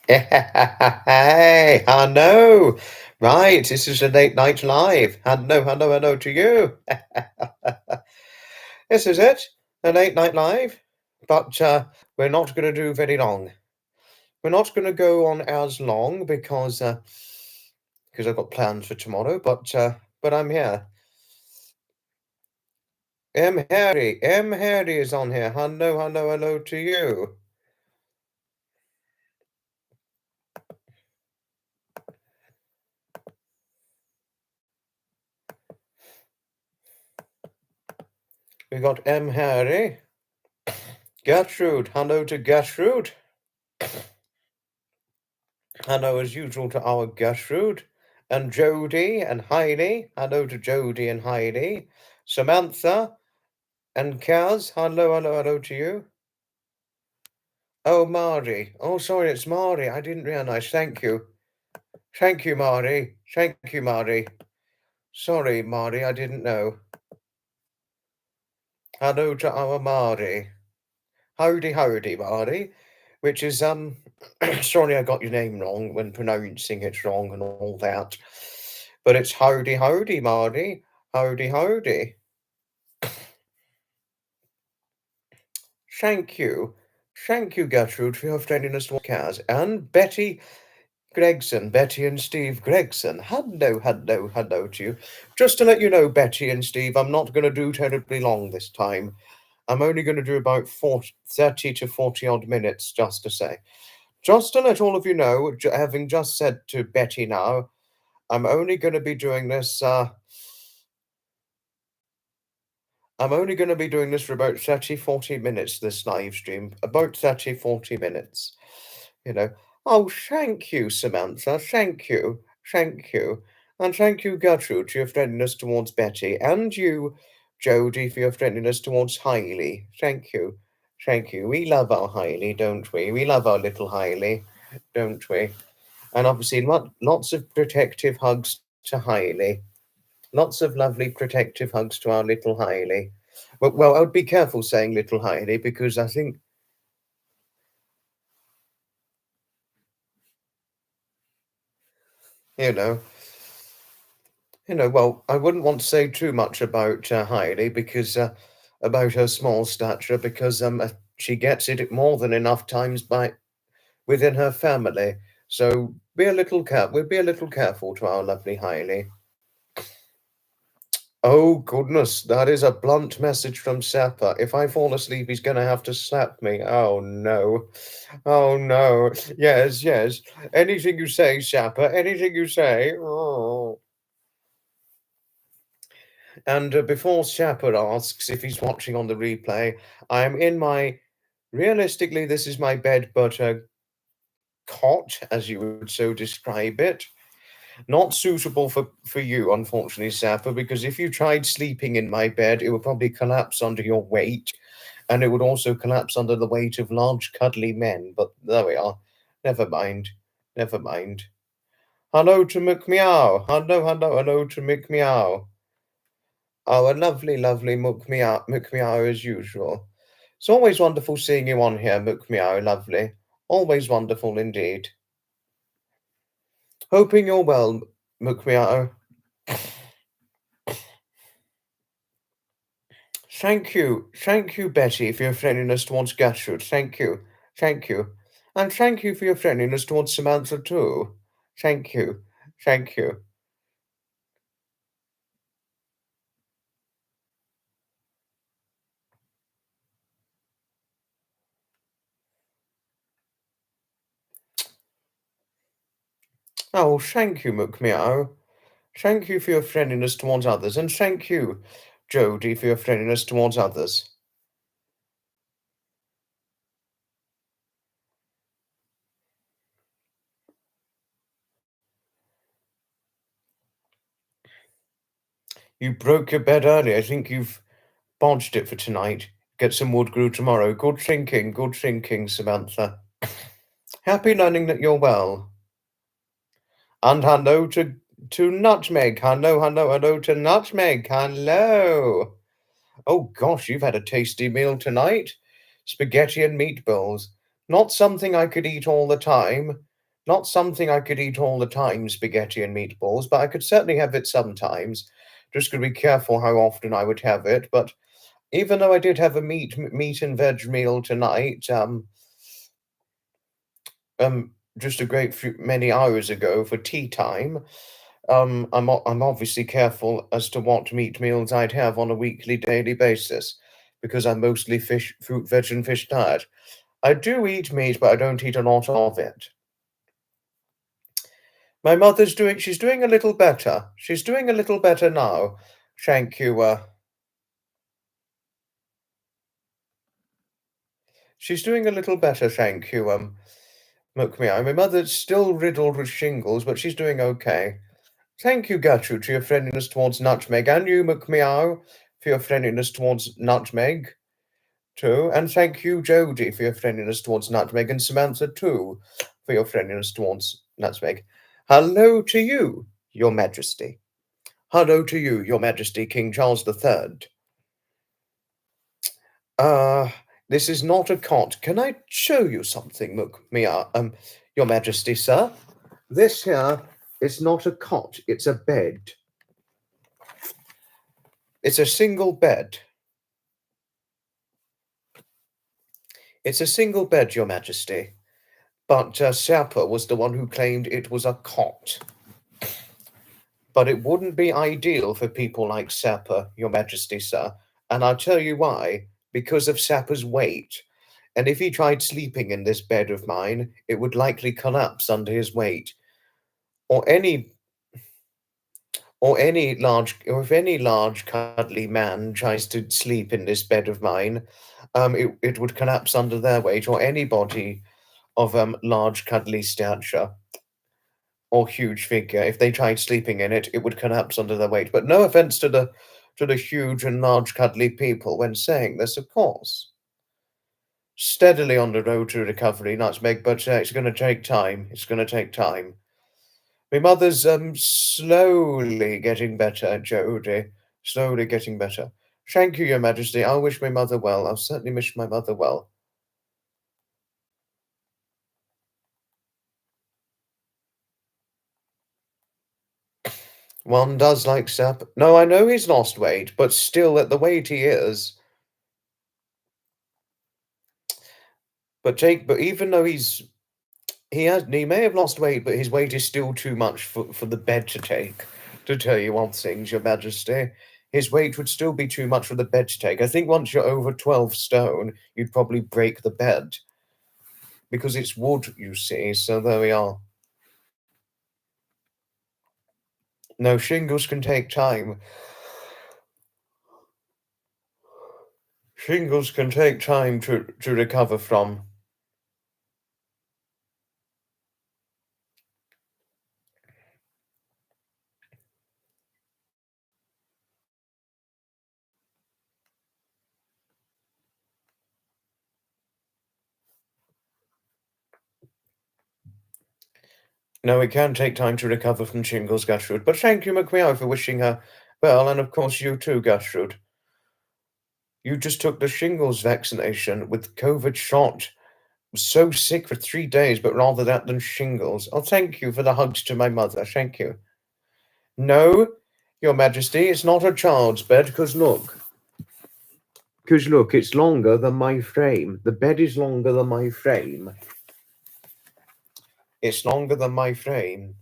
Hey, hello. Right, this is a late night live. Hello, hello, hello to you. This is it, a late night live. But we're not going to do very long. We're not going to go on as long because I've got plans for tomorrow. But I'm here. M. Harry is on here. Hello, hello, hello to you. We got M. Harry. Gertrude. Hello to Gertrude. Hello, as usual, to our Gertrude and Jody and Heidi. Hello to Jody and Heidi. Samantha and Kaz. Hello, hello, hello to you. Oh, Mari. Oh, sorry, it's Mari. I didn't realize. Thank you. Thank you, Mari. Thank you, Mari. Sorry, Mari, I didn't know. Hello to our Mari. Howdy, howdy, Mari. Which is, sorry I got your name wrong when pronouncing it wrong and all that. But it's howdy, howdy, Mari. Howdy, howdy. Thank you. Thank you, Gertrude, for your friendliness to Kaz. And Betty Gregson, Betty and Steve Gregson. Hello, hello, hello to you. Just to let you know, Betty and Steve, I'm not going to do terribly long this time. I'm only going to do about 30 to 40 odd minutes, just to say. Just to let all of you know, having just said to Betty now, I'm only going to be doing this, I'm only going to be doing this for about 30, 40 minutes, this live stream. About 30, 40 minutes. You know. Oh, thank you, Samantha. Thank you. Thank you. And thank you, Gertrude, for your friendliness towards Betty. And you, Jody, for your friendliness towards Hailey. Thank you. Thank you. We love our Hailey, don't we? We love our little Hailey, don't we? And obviously, lots of protective hugs to Hailey. Lots of lovely protective hugs to our little Hailey. Well, I would be careful saying little Hailey because I think, you know, well, I wouldn't want to say too much about Hailey because about her small stature because she gets it more than enough times by within her family. So we'll be a little careful to our lovely Hailey. Oh, goodness, that is a blunt message from Sapper. If I fall asleep, he's going to have to slap me. Oh, no. Oh, no. Yes, yes. Anything you say, Sapper, anything you say. Oh. And before Sapper asks if he's watching on the replay, I'm in my... Realistically, this is my bed, but cot, as you would so describe it. Not suitable for you, unfortunately, Sapper, because if you tried sleeping in my bed, it would probably collapse under your weight, and it would also collapse under the weight of large, cuddly men. But there we are. Never mind. Never mind. Hello to McMeow. Hello, hello, hello to McMeow. Oh, a lovely, lovely McMeow as usual. It's always wonderful seeing you on here, McMeow. Lovely. Always wonderful indeed. Hoping you're well, McMeow. Thank you, Betty, for your friendliness towards Gertrude. Thank you, and thank you for your friendliness towards Samantha too. Thank you, thank you. Oh, thank you, McMeow. Thank you for your friendliness towards others, and thank you, Jody, for your friendliness towards others. You broke your bed early. I think you've bodged it for tonight. Get some wood glue tomorrow. Good thinking, Samantha. Happy learning that you're well. And hello to Nutmeg. Hello to Nutmeg. Hello. Oh gosh, you've had a tasty meal tonight. Spaghetti and meatballs. Not something I could eat all the time. Not something I could eat all the time, spaghetti and meatballs, but I could certainly have it sometimes. Just gotta be careful how often I would have it. But even though I did have a meat and veg meal tonight, just a great few many hours ago for tea time, I'm obviously careful as to what meat meals I'd have on a weekly, daily basis because I'm mostly fish, fruit, veg, and fish diet. I do eat meat, but I don't eat a lot of it. My mother's doing, she's doing a little better. She's doing a little better now. Thank you. She's doing a little better, thank you. Look me, my mother's still riddled with shingles, but she's doing okay. Thank you, Gertrude, for your friendliness towards Nutmeg, and you, McMeow, for your friendliness towards Nutmeg, too. And thank you, Jody, for your friendliness towards Nutmeg, and Samantha, too, for your friendliness towards Nutmeg. Hello to you, Your Majesty. Hello to you, Your Majesty, King Charles III. Uh, this is not a cot. Can I show you something, Your Majesty, sir? This here is not a cot, it's a bed. It's a single bed. It's a single bed, Your Majesty. But Sapper was the one who claimed it was a cot. But it wouldn't be ideal for people like Sapper, Your Majesty, sir. And I'll tell you why. Because of Sapper's weight. And if he tried sleeping in this bed of mine, it would likely collapse under his weight. Or any or if any large cuddly man tries to sleep in this bed of mine, it would collapse under their weight, or anybody of large cuddly stature or huge figure, if they tried sleeping in it, it would collapse under their weight. But no offense to the huge and large cuddly people when saying this, of course. Steadily on the road to recovery, Nutmeg, but it's going to take time. It's going to take time. My mother's slowly getting better, Jody. Slowly getting better. Thank you, Your Majesty. I'll wish my mother well. I'll certainly wish my mother well. One does like sap. No, I know he's lost weight, but still at the weight he is. But even though he may have lost weight, but his weight is still too much for the bed to take. To tell you one thing, Your Majesty, his weight would still be too much for the bed to take. I think once you're over 12 stone, you'd probably break the bed because it's wood, you see. So there we are. No, shingles can take time. Shingles can take time to recover from. No, it can take time to recover from shingles, Gertrude. But thank you, McMeow, for wishing her well, and of course you too, Gertrude. You just took the shingles vaccination with COVID shot. Was so sick for 3 days, but rather that than shingles. Oh, thank you for the hugs to my mother. Thank you. No, Your Majesty, it's not a child's bed, because look, it's longer than my frame. The bed is longer than my frame. It's longer than my frame.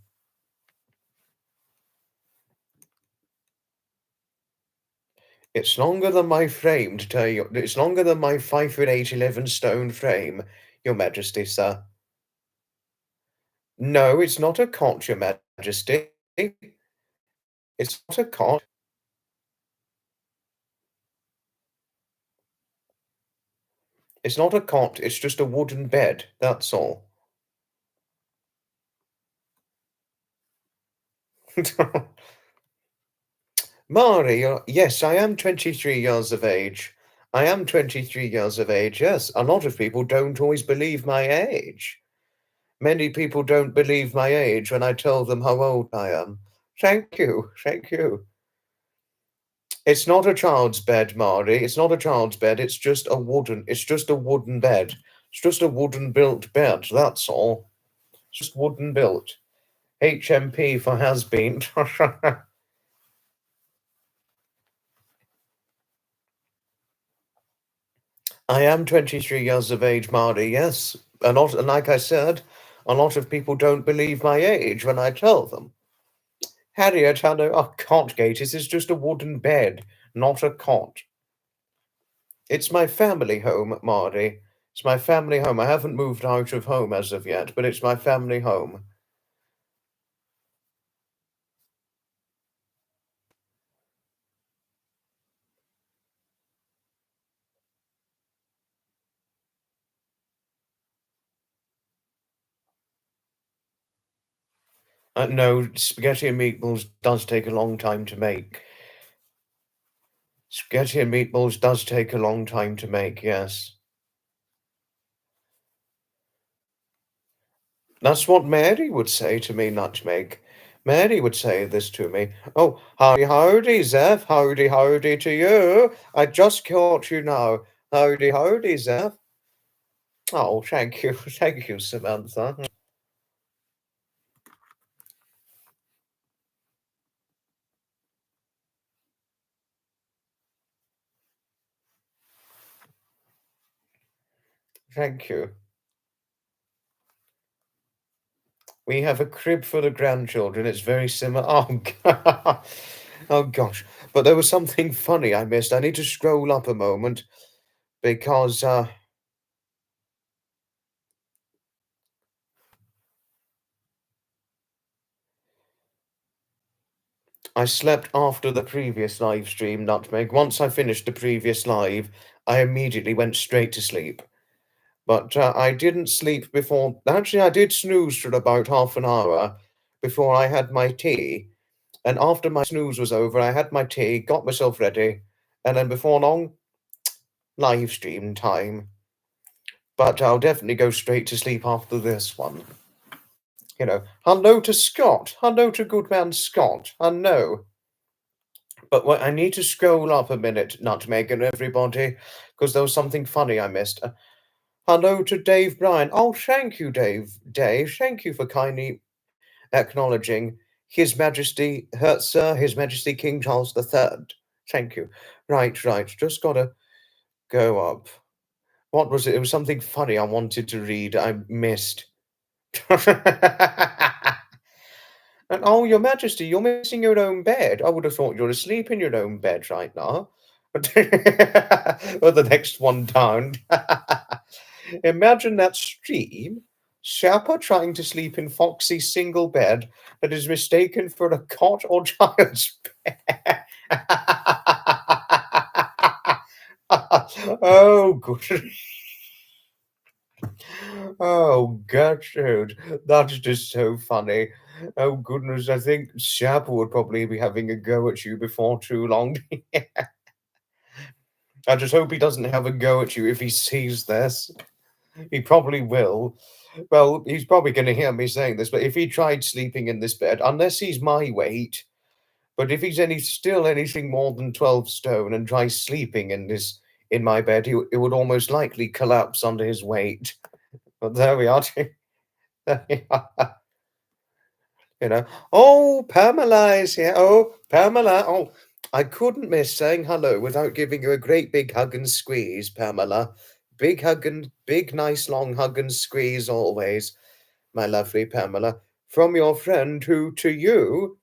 It's longer than my frame, to tell you. It's longer than my 5'8", 11 stone frame, Your Majesty, sir. No, it's not a cot, Your Majesty. It's not a cot. It's not a cot, it's just a wooden bed, that's all. Mari, yes, I am 23 years of age. I am 23 years of age, yes. A lot of people don't always believe my age. Many people don't believe my age when I tell them how old I am. Thank you, thank you. It's not a child's bed, Marty. It's not a child's bed. It's just a wooden bed. It's just a wooden built bed. That's all. It's just wooden built. HMP for has been. I am 23 years of age, Marty. Yes, and like I said, a lot of people don't believe my age when I tell them. Harriet had a cot, Gates. This is just a wooden bed, not a cot. It's my family home, Marty. It's my family home. I haven't moved out of home as of yet, but it's my family home. No, spaghetti and meatballs does take a long time to make. Spaghetti and meatballs does take a long time to make, yes. That's what Mary would say to me, Nutmeg. Mary would say this to me. Oh, howdy, howdy, Zeph. Howdy, howdy to you. I just caught you now. Howdy, howdy, Zeph. Oh, thank you. Thank you, Samantha. Thank you. We have a crib for the grandchildren. It's very similar. Oh, oh gosh. But there was something funny I missed. I need to scroll up a moment because I slept after the previous live stream, Nutmeg. Once I finished the previous live, I immediately went straight to sleep. But I didn't sleep before. Actually, I did snooze for about half an hour before I had my tea. And after my snooze was over, I had my tea, got myself ready, and then before long, live stream time. But I'll definitely go straight to sleep after this one. Hello to Scott. Hello to good man Scott. Hello. But I need to scroll up a minute, Nutmeg and everybody, because there was something funny I missed. Hello to Dave Bryan. Oh, thank you, Dave. Dave, thank you for kindly acknowledging His Majesty, Sir, His Majesty King Charles III. Thank you. Right, right. Just gotta go up. What was it? It was something funny I wanted to read. I missed. And oh, Your Majesty, you're missing your own bed. I would have thought you're asleep in your own bed right now. Or the next one down. Imagine that stream. Sherpa trying to sleep in Foxy's single bed that is mistaken for a cot or child's bed. Oh, good. Oh, Gertrude, that's just so funny. Oh, goodness, I think Sherpa would probably be having a go at you before too long. I just hope he doesn't have a go at you if he sees this. He probably will. Well, he's probably going to hear me saying this, but if he tried sleeping in this bed, unless he's my weight, but if he's still anything more than 12 stone and tries sleeping in my bed, it would almost likely collapse under his weight. But there we are. There we are. Oh, Pamela is here. Oh, Pamela. Oh, I couldn't miss saying hello without giving you a great big hug and squeeze, Pamela. Big hug and big, nice long hug and squeeze always, my lovely Pamela. From your friend who to you,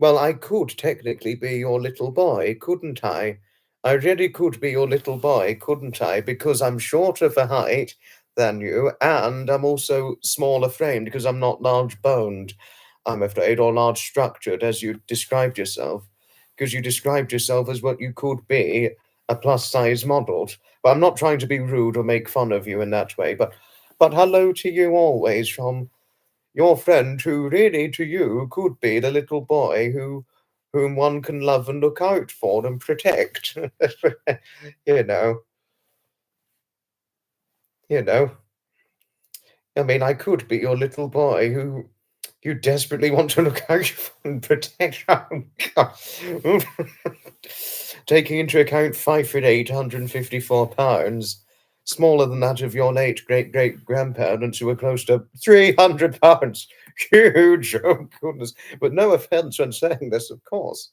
well, I could technically be your little boy, couldn't I? I really could be your little boy, couldn't I? Because I'm shorter for height than you, and I'm also smaller framed because I'm not large boned, I'm afraid, or large structured, as you described yourself. Because you described yourself as what you could be, a plus size model. But I'm not trying to be rude or make fun of you in that way. But hello to you always from your friend who really to you could be the little boy whom one can love and look out for and protect. you know, you know. I mean, I could be your little boy You desperately want to look out for and protect. Oh, God. Taking into account 5'8", 154 pounds, smaller than that of your late great great grandparents who were close to 300 pounds. Huge. Oh, goodness. But no offense when saying this, of course.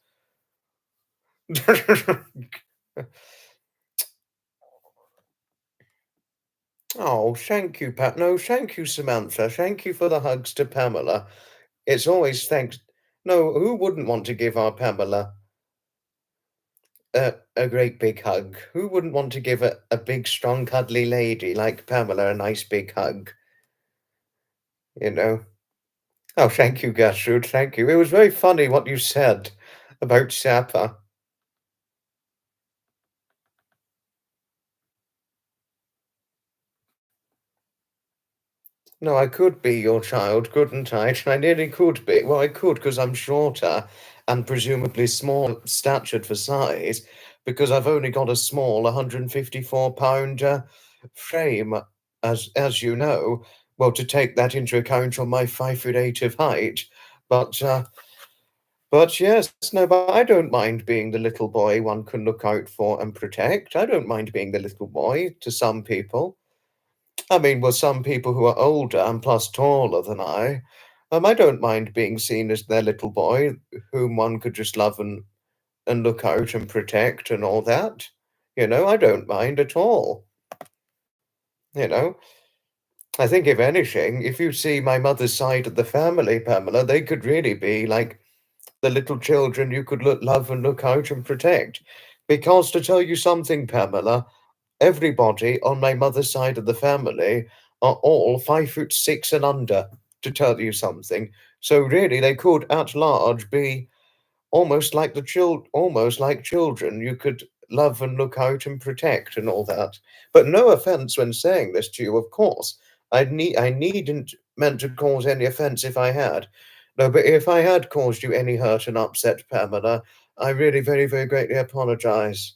Oh, thank you, Pat. No, thank you, Samantha. Thank you for the hugs to Pamela. It's always thanks. No, who wouldn't want to give our Pamela a great big hug? Who wouldn't want to give a big, strong, cuddly lady like Pamela a nice big hug? You know? Oh, thank you, Gertrude. Thank you. It was very funny what you said about Sapper. No, I could be your child, couldn't I? I nearly could be. Well, I could because I'm shorter and presumably small statured for size, because I've only got a small 154-pound frame, as you know. Well, to take that into account on my 5'8" of height, but yes, no, but I don't mind being the little boy one can look out for and protect. I don't mind being the little boy to some people. I mean, with some people who are older and plus taller than I don't mind being seen as their little boy, whom one could just love and look out and protect and all that. You know, I don't mind at all. You know, I think if anything, if you see my mother's side of the family, Pamela, they could really be like the little children you could love and look out and protect. Because to tell you something, Pamela, everybody on my mother's side of the family are all 5'6" and under, to tell you something. So really, they could at large be almost like children. You could love and look out and protect and all that. But no offense when saying this to you, of course. I needn't meant to cause any offense if I had. No, but if I had caused you any hurt and upset, Pamela, I really very, very greatly apologize.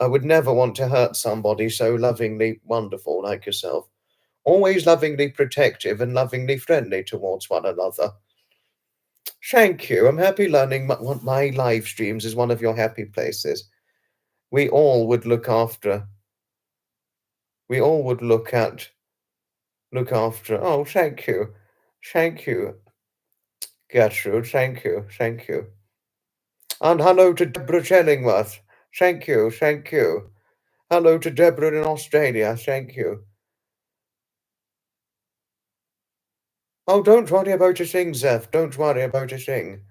I would never want to hurt somebody so lovingly wonderful like yourself. Always lovingly protective and lovingly friendly towards one another. Thank you. I'm happy learning my live streams is one of your happy places. We all would look after. We all would look after. Oh, thank you. Thank you, Gertrude. Thank you. Thank you. And hello to Deborah Chellingworth. Thank you. Thank you. Hello to Deborah in Australia. Thank you. Oh, don't worry about a thing, Zeph. Don't worry about a thing.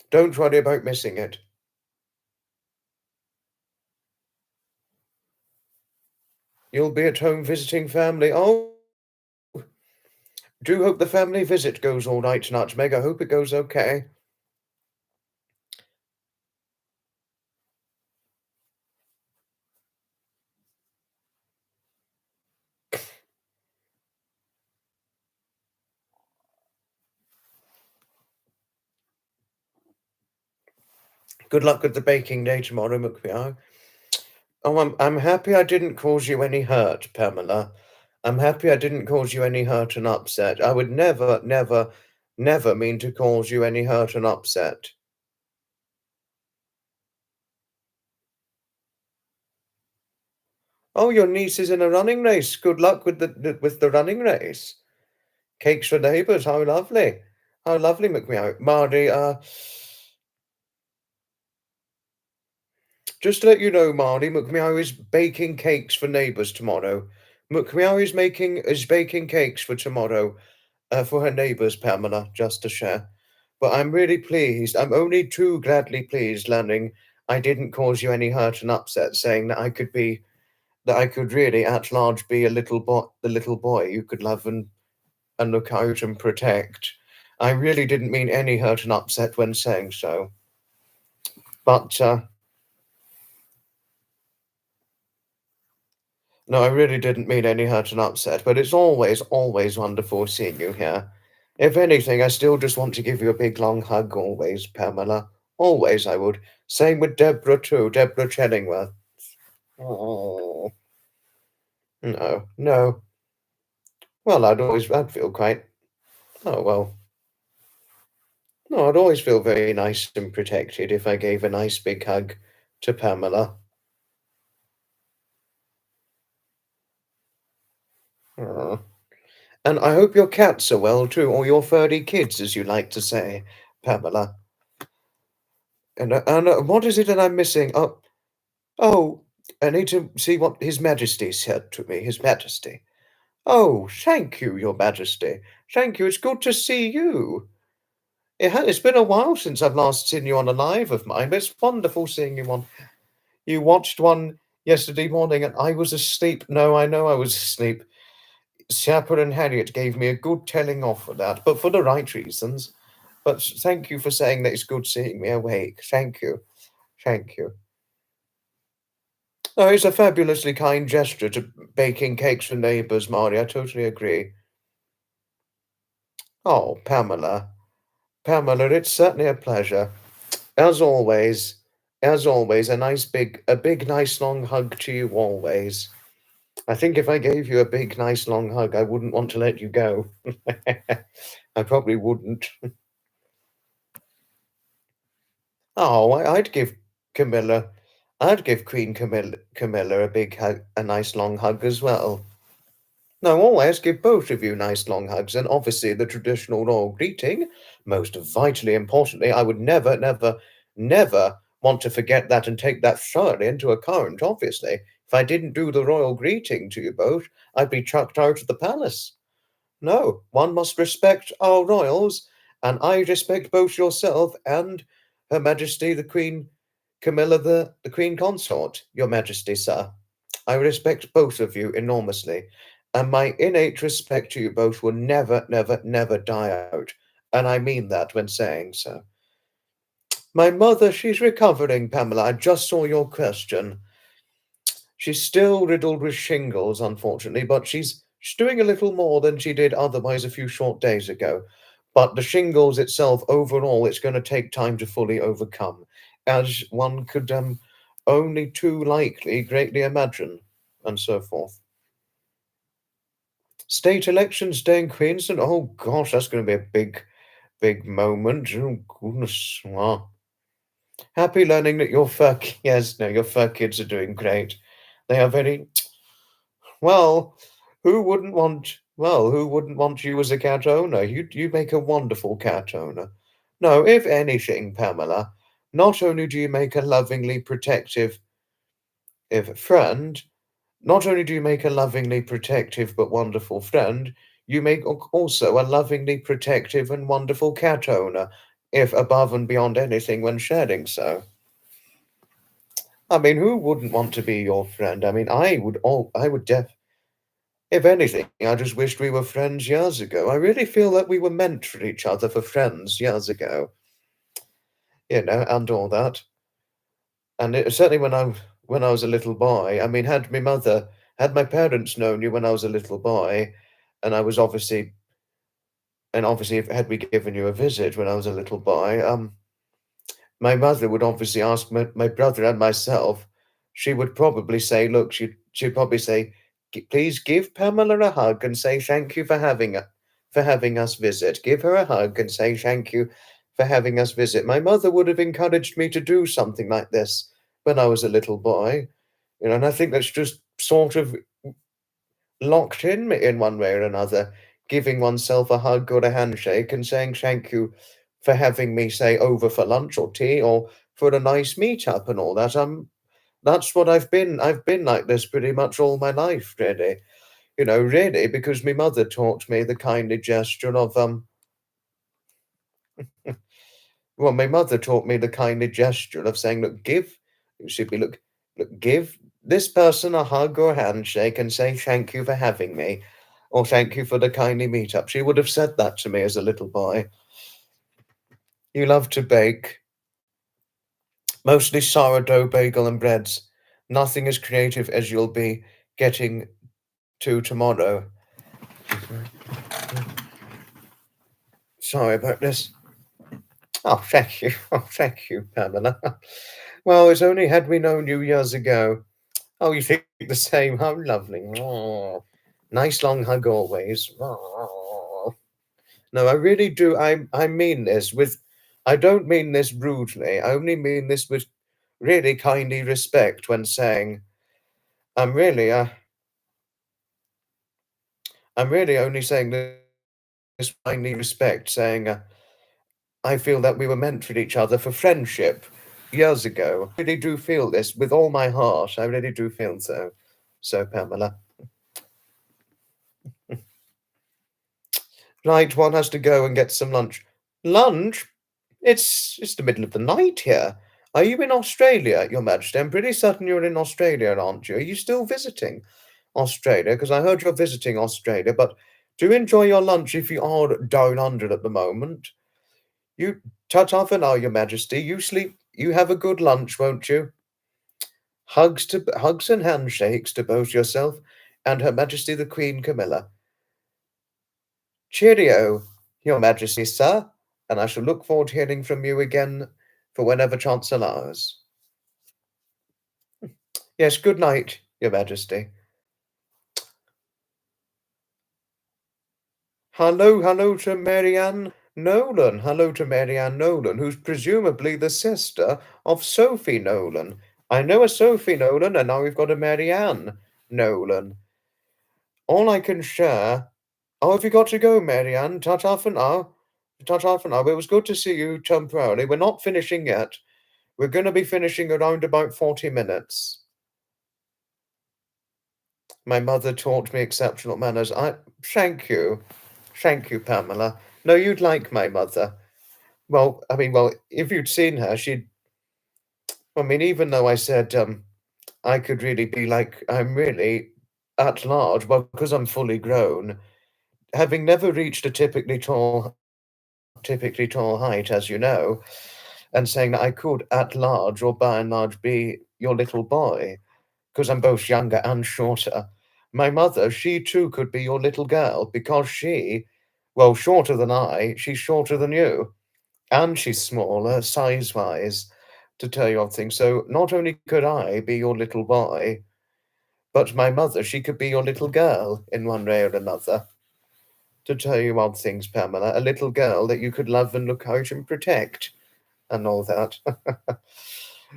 Don't worry about missing it. You'll be at home visiting family. Oh, do hope the family visit goes all right tonight, Meg. I hope it goes okay. Good luck with the baking day tomorrow, McPeow. Oh, I'm happy I didn't cause you any hurt, Pamela. I'm happy I didn't cause you any hurt and upset. I would never, never, never mean to cause you any hurt and upset. Oh, your niece is in a running race. Good luck with the running race. Cakes for neighbours. How lovely. How lovely, McMeow. Marty, just to let you know, Marty, McMeow is baking cakes for neighbours tomorrow. McMeow is baking cakes for tomorrow, for her neighbours, Pamela, just to share. But I'm really pleased. I'm only too gladly pleased learning I didn't cause you any hurt and upset, saying that I could really at large be the little boy you could love and look out and protect. I really didn't mean any hurt and upset when saying so. But no, I really didn't mean any hurt and upset. But it's always, always wonderful seeing you here. If anything, I still just want to give you a big long hug always, Pamela. Always I would. Same with Deborah too, Deborah Chellingworth. Oh. No, no. Well, I'd feel quite, oh, well, no, I'd always feel very nice and protected if I gave a nice big hug to Pamela. Aw. And I hope your cats are well too, or your furry kids, as you like to say, Pamela. And what is it that I'm missing? Oh, I need to see what His Majesty said to me, His Majesty. Oh, thank you, Your Majesty. Thank you. It's good to see you. It's been a while since I've last seen you on a live of mine, but it's wonderful seeing you on. You watched one yesterday morning, and I was asleep. No, I know I was asleep. Shapper and Harriet gave me a good telling off for that, but for the right reasons. But thank you for saying that it's good seeing me awake. Thank you. Thank you. Oh, it's a fabulously kind gesture to baking cakes for neighbours, Marty. I totally agree. Oh, Pamela. Pamela, it's certainly a pleasure. As always, a big, nice long hug to you always. I think if I gave you a big, nice long hug, I wouldn't want to let you go. I probably wouldn't. Oh, Camilla, I'd give Camilla a big hug, a nice long hug as well. No, always give both of you nice long hugs, and obviously the traditional royal greeting. Most vitally importantly, I would never, never, never want to forget that and take that thoroughly into account, obviously. If I didn't do the royal greeting to you both, I'd be chucked out of the palace. No, one must respect our royals, and I respect both yourself and Her Majesty the Queen Camilla the Queen Consort, Your Majesty, sir. I respect both of you enormously, and my innate respect to you both will never, never, never die out. And I mean that when saying so. My mother, she's recovering, Pamela. I just saw your question. She's still riddled with shingles, unfortunately, but she's doing a little more than she did otherwise a few short days ago. But the shingles itself, overall, it's going to take time to fully overcome, as one could only too likely greatly imagine, and so forth. State elections day in Queensland. Oh gosh, that's going to be a big, big moment. Oh goodness. Wow. Happy learning that your yes, no, your fur kids are doing great. They are very well. Who wouldn't want you as a cat owner? You make a wonderful cat owner. No, if anything, Pamela, not only do you make a lovingly protective if friend, not only do you make a lovingly protective but wonderful friend, you make also a lovingly protective and wonderful cat owner, if above and beyond anything when sharing so. I mean, who wouldn't want to be your friend? I mean, I would if anything, I just wished we were friends years ago. I really feel that we were meant for each other for friends years ago, and all that. And certainly when I was a little boy, I mean, had my parents known you when I was a little boy, and I was obviously, if had we given you a visit when I was a little boy, my mother would obviously ask my brother and myself. She would probably say, "Look," she'd probably say, Please give Pamela a hug and say thank you for having us visit. Give her a hug and say thank you for having us visit." My mother would have encouraged me to do something like this when I was a little boy, and I think that's just sort of locked in me in one way or another, giving oneself a hug or a handshake and saying thank you for having me, say, over for lunch or tea or for a nice meet-up and all that. That's what I've been. I've been like this pretty much all my life, really. Really, because my mother taught me the kindly gesture of well, my mother taught me the kindly gesture of saying, "Look, give this person a hug or handshake and say thank you for having me, or thank you for the kindly meetup." She would have said that to me as a little boy. You love to bake, mostly sourdough, bagel, and breads. Nothing as creative as you'll be getting to tomorrow. Sorry about this. Oh, thank you. Oh, thank you, Pamela. Well, it's only had we known you years ago. Oh, you think the same? How lovely. Aw. Nice long hug always. Aw. No, I really do. I mean this with. I don't mean this rudely. I only mean this with really kindly respect when saying I'm really I'm really only saying this kindly respect, saying I feel that we were meant for each other for friendship years ago. I really do feel this with all my heart. I really do feel so. So, Pamela. Right, one has to go and get some lunch. Lunch? It's the middle of the night here. Are you in Australia, Your Majesty? I'm pretty certain you're in Australia, aren't you? Are you still visiting Australia? Because I heard you're visiting Australia, but do enjoy your lunch if you are down under at the moment. You ta-ta for now, Your Majesty. You sleep. You have a good lunch, won't you? Hugs and handshakes to both yourself and Her Majesty the Queen Camilla. Cheerio, Your Majesty, sir, and I shall look forward to hearing from you again for whenever chance allows. Yes, good night, Your Majesty. Hello to Marianne Nolan. Hello to Marianne Nolan, who's presumably the sister of Sophie Nolan. I know a Sophie Nolan, and now we've got a Marianne Nolan. All I can share. Oh, have you got to go, Marianne? Ta-ta for now. Ta-ta for now. It was good to see you temporarily. We're not finishing yet. We're going to be finishing around about 40 minutes. My mother taught me exceptional manners. Thank you. Thank you, Pamela. No, you'd like my mother. Well, if you'd seen her, even though I said I could really be like, I'm really at large, well, because I'm fully grown, having never reached a typically tall height, as you know, and saying that I could, at large or by and large, be your little boy, because I'm both younger and shorter. My mother, she too could be your little girl, because well, shorter than she's shorter than you, and she's smaller, size-wise, to tell you one thing. So not only could I be your little boy, but my mother, she could be your little girl in one way or another. To tell you odd things, Pamela, a little girl that you could love and look out and protect and all that.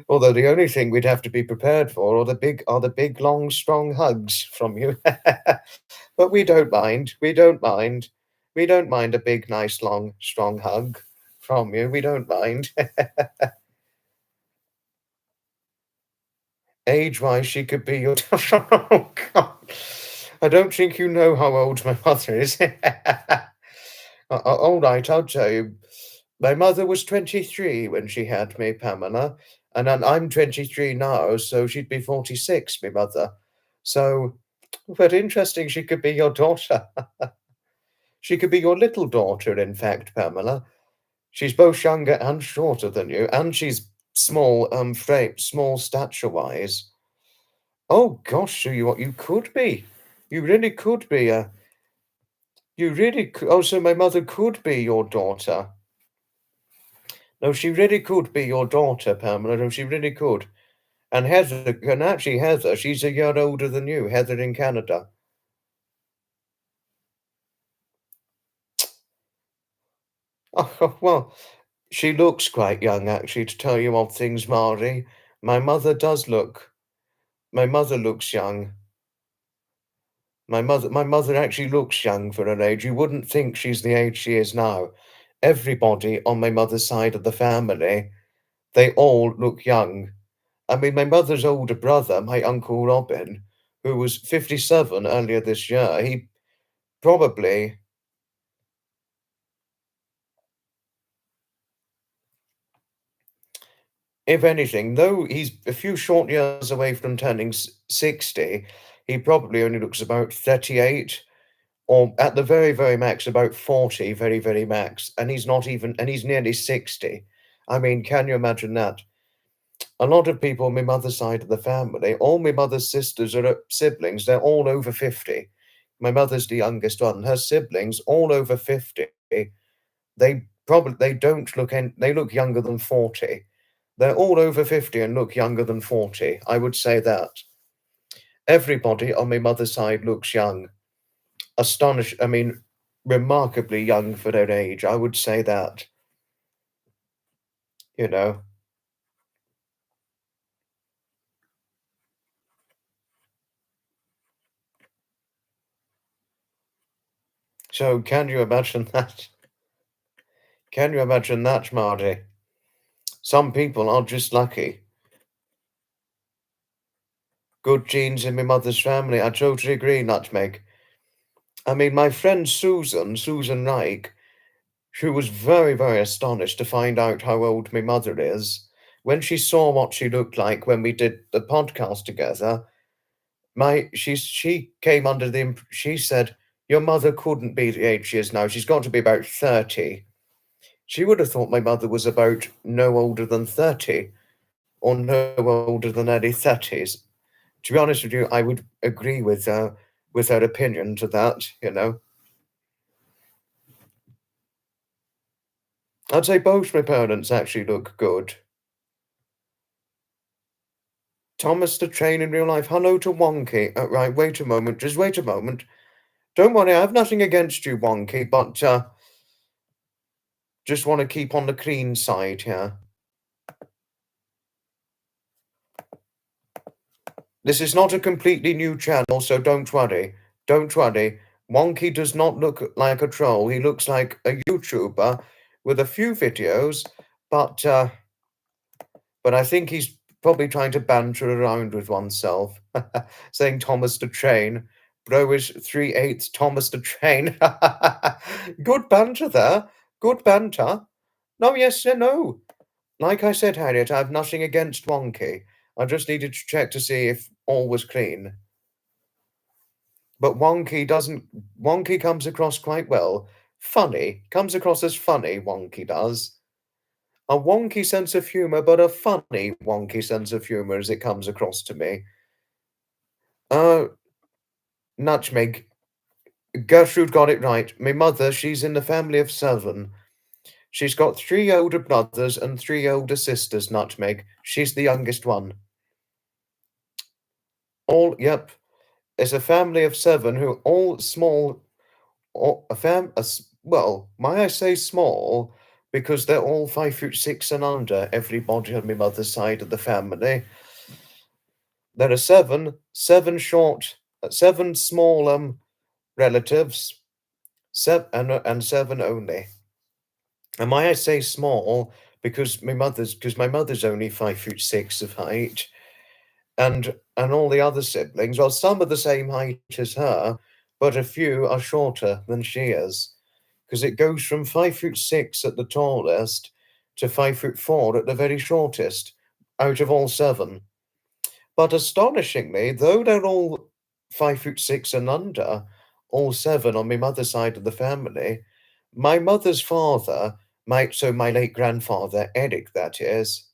Although the only thing we'd have to be prepared for are the big, long, strong hugs from you. But we don't mind. We don't mind. We don't mind a big, nice, long, strong hug from you. We don't mind. Age-wise, she could be your. Oh, God. I don't think you know how old my mother is. All right, I'll tell you. My mother was 23 when she had me, Pamela, and I'm 23 now, so she'd be 46, my mother. So, but interesting, she could be your daughter. She could be your little daughter, in fact, Pamela. She's both younger and shorter than you, and she's small, small stature-wise. Oh gosh, so you could be. You really could be you really could. Oh, so my mother could be your daughter. No, she really could be your daughter, Pamela. No, she really could. And actually Heather, she's a year older than you, Heather in Canada. Oh, well, she looks quite young, actually, to tell you odd things, Mari. My mother does look. My mother looks young. My mother actually looks young for her age. You wouldn't think she's the age she is now. Everybody on my mother's side of the family, they all look young. I mean, my mother's older brother, my Uncle Robin, who was 57 earlier this year, he probably, if anything, though he's a few short years away from turning 60, he probably only looks about 38, or at the very, very max, about 40, very, very max. And he's not even, and he's nearly 60. I mean, can you imagine that? A lot of people on my mother's side of the family, all my mother's sisters are siblings, they're all over 50. My mother's the youngest one. Her siblings, all over 50. They don't look they look younger than 40. They're all over 50 and look younger than 40. I would say that. Everybody on my mother's side looks young. I mean, remarkably young for their age. I would say that, you know. So can you imagine that? Can you imagine that, Marty? Some people are just lucky. Good genes in my mother's family. I totally agree, Nutmeg. I mean, my friend Susan Reich, she was very, very astonished to find out how old my mother is. When she saw what she looked like when we did the podcast together, she came under she said, "Your mother couldn't be the age she is now. She's got to be about 30." She would have thought my mother was about no older than 30 or no older than early 30s. To be honest with you, I would agree with her opinion to that, you know. I'd say both my parents actually look good. Thomas the Train in real life. Hello to Wonky. Right, wait a moment. Just wait a moment. Don't worry, I have nothing against you, Wonky, but just want to keep on the clean side here. This is not a completely new channel, so don't worry. Don't worry. Wonky does not look like a troll. He looks like a YouTuber with a few videos, but I think he's probably trying to banter around with oneself, saying Thomas the Train. Bro is 3/8 Thomas the Train. Good banter there. Good banter. No, yes, no. Like I said, Harriet, I have nothing against Wonky. I just needed to check to see if all was clean. But Wonky comes across quite well. Funny. Comes across as funny, Wonky does. A wonky sense of humor, but a funny wonky sense of humor as it comes across to me. Uh, Nutmeg. Gertrude got it right. My mother, she's in the family of 7. She's got 3 older brothers and 3 older sisters, Nutmeg. She's the youngest one. Yep. It's a family of 7 who all small, well, may I say small, because they're all 5'6" and under, everybody on my mother's side of the family. There are seven small relatives, and 7 only. And why I say small because my mother's only 5'6" of height, and all the other siblings, well, some are the same height as her, but a few are shorter than she is, because it goes from 5'6" at the tallest to 5'4" at the very shortest, out of all 7. But astonishingly, though they're all 5'6" and under, all 7 on my mother's side of the family, my mother's father, my late grandfather, Eric, that is,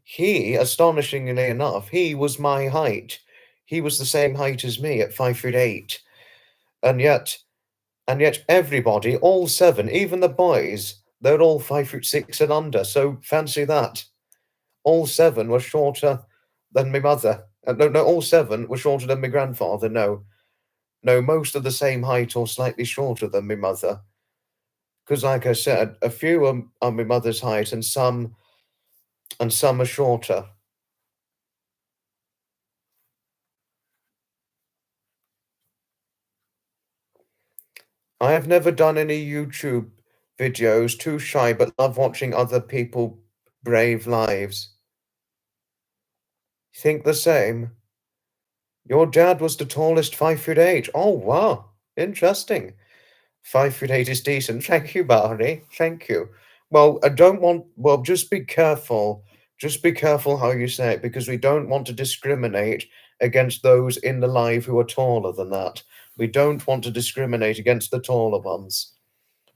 he, astonishingly enough, he was my height. He was the same height as me at 5'8", and yet, everybody, all 7, even the boys, they're all 5'6" and under. So fancy that. All 7 were shorter than my mother. No, all 7 were shorter than my grandfather. No, no, most are the same height or slightly shorter than my mother. Because, like I said, a few are my mother's height, and some are shorter. I have never done any YouTube videos. Too shy, but love watching other people brave lives. Think the same. Your dad was the tallest 5'8". Oh wow, interesting. 5'8" is decent. Thank you, Barney. Thank you. Well, I don't want. Well, just be careful. Just be careful how you say it, because we don't want to discriminate against those in the live who are taller than that. We don't want to discriminate against the taller ones.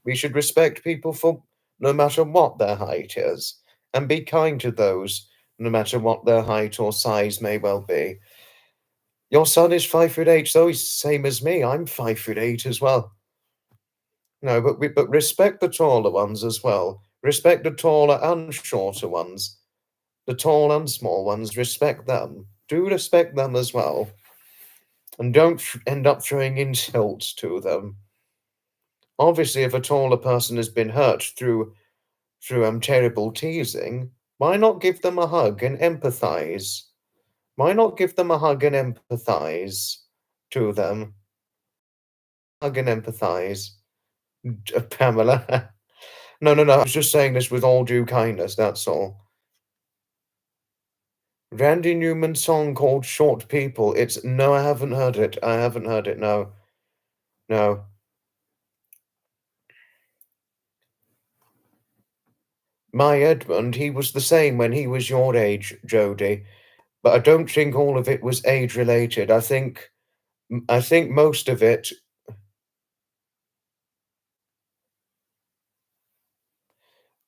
We should respect people for no matter what their height is, and be kind to those no matter what their height or size may well be. Your son is 5'8", so he's the same as me. I'm 5'8" as well. No, but respect the taller ones as well. Respect the taller and shorter ones. The tall and small ones, respect them. do respect them as well, and don't end up throwing insults to them. Obviously, if a taller person has been hurt through terrible teasing, why not give them a hug and empathize? Why not give them a hug and empathize to them? Hug and empathize, Pamela. No, no, no. I was just saying this with all due kindness. That's all. Randy Newman's song called "Short People." It's no, I haven't heard it. I haven't heard it. No, no. My Edmund, he was the same when he was your age, Jodie. But I don't think all of it was age related. I think most of it.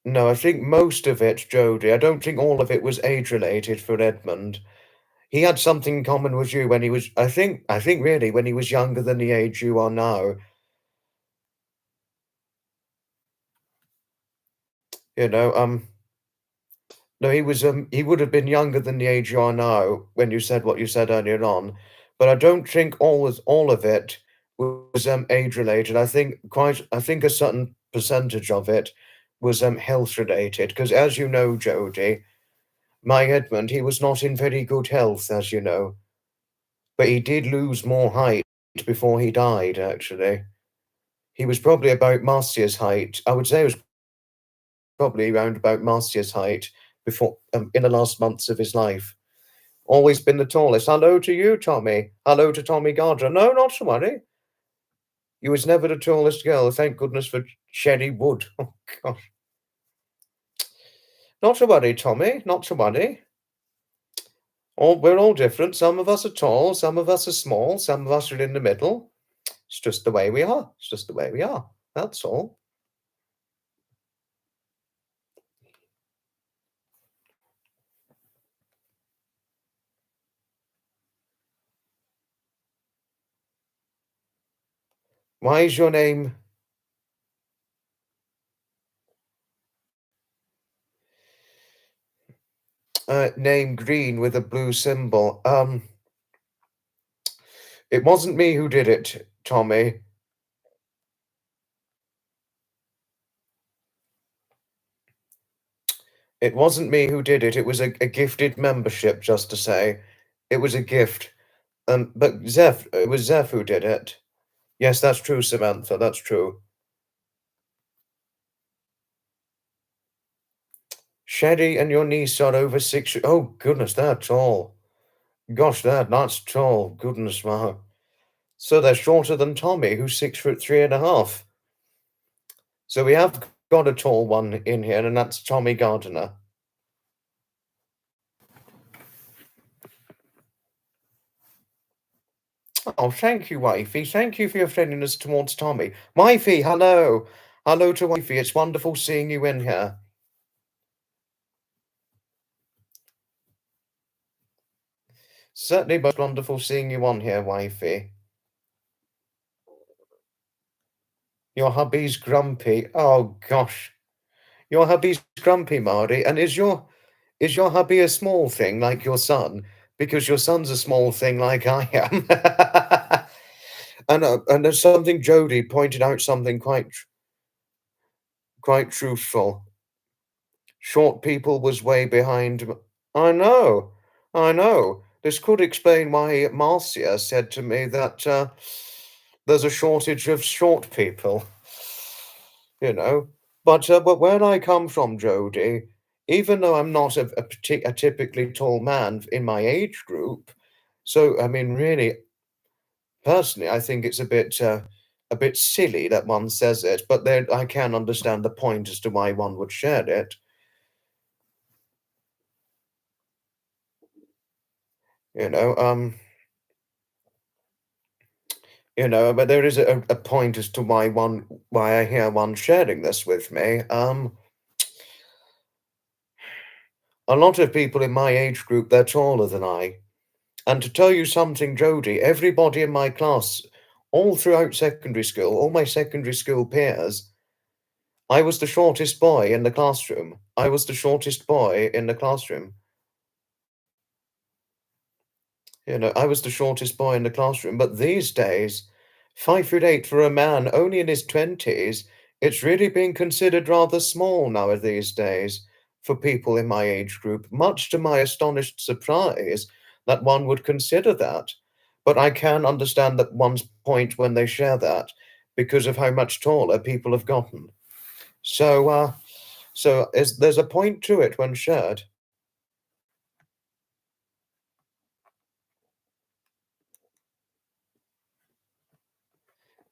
No, I think most of it, Jodie. I don't think all of it was age related for Edmund. He had something in common with you when he was. I think really when he was younger than the age you are now. You know, no, he would have been younger than the age you are now when you said what you said earlier on. But I don't think all of it was age related. I think a certain percentage of it was health related. Because as you know, Jodie, my Edmund, he was not in very good health, as you know. But he did lose more height before he died, actually. He was probably about Marcia's height. I would say he was probably around about Marcia's height before in the last months of his life. Always been the tallest. Hello to you, Tommy. Hello to Tommy Gardner. No, not to worry. You was never the tallest girl. Thank goodness for Sherry Wood. Oh, gosh. Not to worry, Tommy. Not to worry. We're all different. Some of us are tall, some of us are small, some of us are in the middle. It's just the way we are. It's just the way we are. That's all. Why is your name green with a blue symbol? It wasn't me who did it, Tommy. It wasn't me who did it. It was a gifted membership, just to say. It was a gift. But it was Zeph who did it. Yes, that's true, Samantha. That's true. Sherry and your niece are over 6. Oh, goodness, they're tall. Gosh, that's tall. Goodness, wow. So they're shorter than Tommy, who's 6 foot 3.5. So we have got a tall one in here, and that's Tommy Gardiner. Oh, thank you, Wifey. Thank you for your friendliness towards Tommy. Wifey, hello. Hello to Wifey. It's wonderful seeing you in here. Certainly most wonderful seeing you on here, Wifey. Your hubby's grumpy. Oh, gosh. Your hubby's grumpy, Marty. And is your hubby a small thing like your son? Because your son's a small thing like I am. And there's something Jodie pointed out something quite truthful. Short people was way behind. I know, I know. This could explain why Marcia said to me that there's a shortage of short people, you know. But where I come from, Jodie, even though I'm not a typically tall man in my age group, so I mean, really, personally, I think it's a bit silly that one says it, but then I can understand the point as to why one would share it. You know, but there is a point as to why I hear one sharing this with me. A lot of people in my age group, they're taller than I. And to tell you something, Jodie, everybody in my class, all throughout secondary school, all my secondary school peers, I was the shortest boy in the classroom. I was the shortest boy in the classroom. I was the shortest boy in the classroom, but these days, 5'8" for a man only in his 20s, it's really being considered rather small nowadays days for people in my age group, much to my astonished surprise that one would consider that. But I can understand that one's point when they share that because of how much taller people have gotten. So there's a point to it when shared.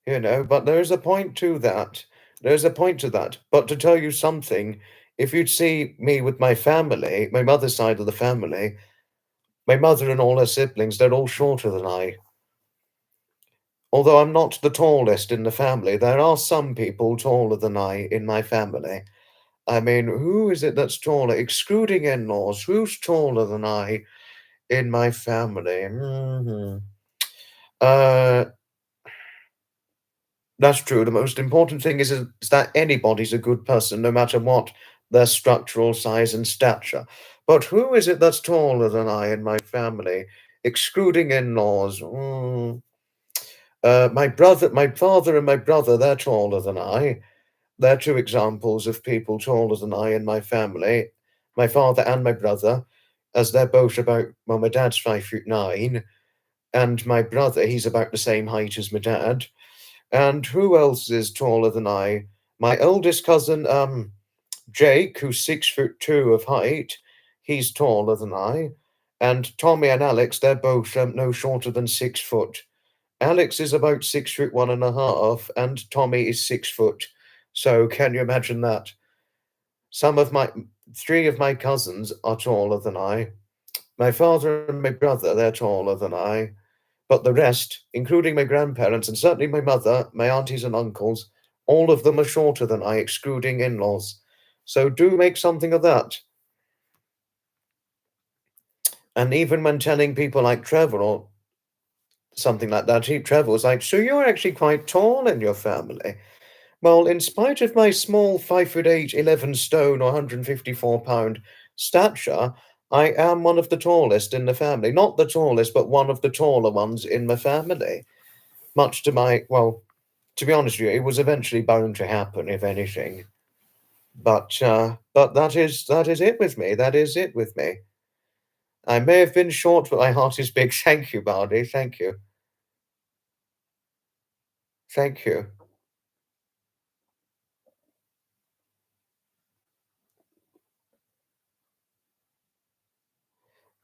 But there is a point to that. There's a point to that. But to tell you something, if you'd see me with my family, my mother's side of the family, my mother and all her siblings, they're all shorter than I. Although I'm not the tallest in the family, there are some people taller than I in my family. I mean, who is it that's taller? Excluding in-laws, who's taller than I in my family? Uh, That's true. The most important thing is that anybody's a good person, no matter what their structural size and stature. But who is it that's taller than I in my family, excluding in-laws? My father and my brother, they're taller than I. They're two examples of people taller than I in my family. My father and my brother, as they're both about, well, my dad's 5'9", and my brother, he's about the same height as my dad. And who else is taller than I? My oldest cousin, Jake, who's 6'2" of height, he's taller than I. And Tommy and Alex, they're both no shorter than 6 foot. Alex is about 6 foot 1.5, and Tommy is 6 foot. So can you imagine that? Some of my Three of my cousins are taller than I. My father and my brother, they're taller than I. But the rest, including my grandparents and certainly my mother, my aunties and uncles, all of them are shorter than I, excluding in-laws. So do make something of that. And even when telling people like Trevor or something like that, Trevor was like, "So you're actually quite tall in your family." Well, in spite of my small 5'8", 11 stone, or 154-pound stature, I am one of the tallest in the family. Not the tallest, but one of the taller ones in my family. Much to my, well, to be honest with you, it was eventually bound to happen, if anything. But that is it with me. That is it with me. I may have been short, but my heart is big. Thank you, Barney. Thank you. Thank you.